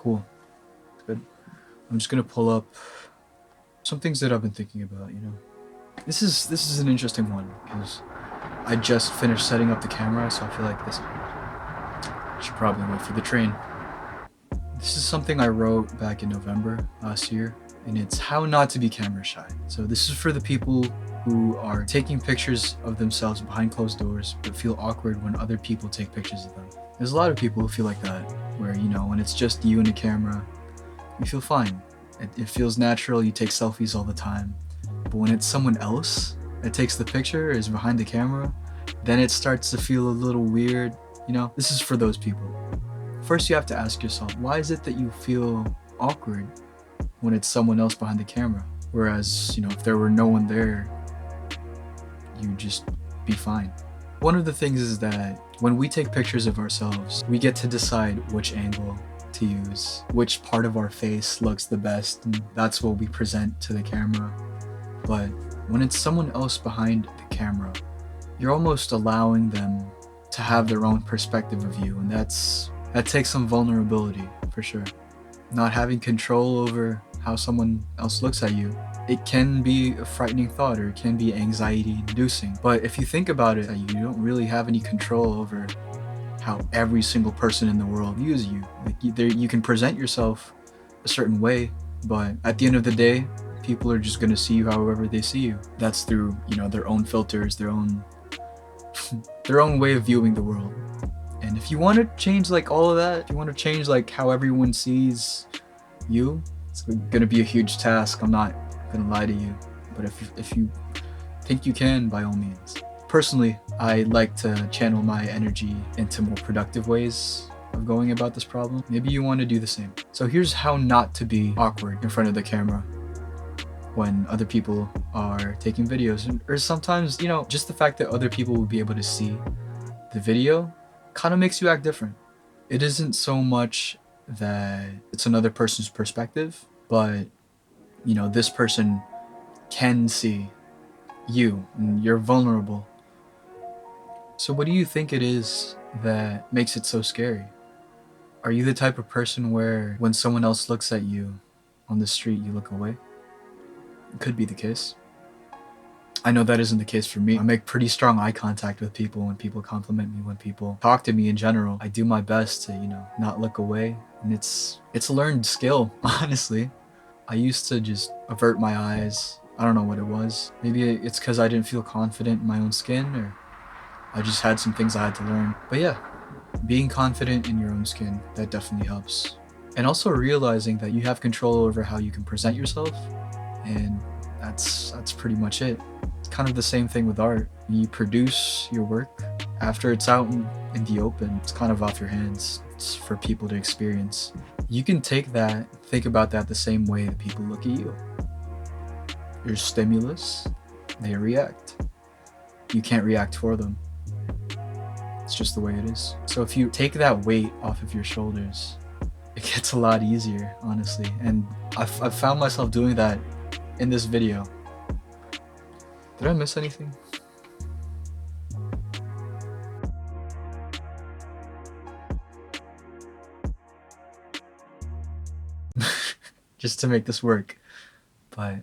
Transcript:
Cool. Good. I'm just gonna pull up some things that I've been thinking about, you know. This is an interesting one because I just finished setting up the camera, so I feel like this should probably wait for the train. This is something I wrote back in November last year, and it's how not to be camera shy. So this is for the people who are taking pictures of themselves behind closed doors but feel awkward when other people take pictures of them. There's a lot of people who feel like that, where, you know, when it's just you and a camera, you feel fine. It feels natural, you take selfies all the time. But when it's someone else that takes the picture, is behind the camera, then it starts to feel a little weird. You know, this is for those people. First, you have to ask yourself, why is it that you feel awkward when it's someone else behind the camera? Whereas, you know, if there were no one there, you'd just be fine. One of the things is that when we take pictures of ourselves, we get to decide which angle to use, which part of our face looks the best, and that's what we present to the camera. But when it's someone else behind the camera, you're almost allowing them to have their own perspective of you, and that takes some vulnerability for sure. Not having control over how someone else looks at you, it can be a frightening thought, or it can be anxiety inducing. But if you think about it, you don't really have any control over how every single person in the world views you. Like you can present yourself a certain way, but at the end of the day, people are just gonna see you however they see you. That's through, you know, their own filters, their own their own way of viewing the world. And if you want to change like all of that, if you want to change like how everyone sees you, it's gonna be a huge task. I'm not gonna lie to you, but if you think you can, by all means. Personally, I like to channel my energy into more productive ways of going about this problem. Maybe you want to do the same. So here's how not to be awkward in front of the camera when other people are taking videos. Or sometimes, you know, just the fact that other people will be able to see the video kind of makes you act different. It isn't so much that it's another person's perspective, but, you know, this person can see you and you're vulnerable. So what do you think it is that makes it so scary? Are you the type of person where when someone else looks at you on the street, you look away? It could be the case. I know that isn't the case for me. I make pretty strong eye contact with people when people compliment me, when people talk to me in general. I do my best to, you know, not look away. And it's a learned skill, honestly. I used to just avert my eyes. I don't know what it was. Maybe it's because I didn't feel confident in my own skin, or I just had some things I had to learn. But yeah, being confident in your own skin, that definitely helps. And also realizing that you have control over how you can present yourself, and that's pretty much it. It's kind of the same thing with art. When you produce your work, after it's out in the open, it's kind of off your hands. It's for people to experience. You can take that, think about that the same way that people look at you. Your stimulus, they react. You can't react for them. It's just the way it is. So if you take that weight off of your shoulders, it gets a lot easier, honestly. And I've found myself doing that in this video. Did I miss anything? Just to make this work. But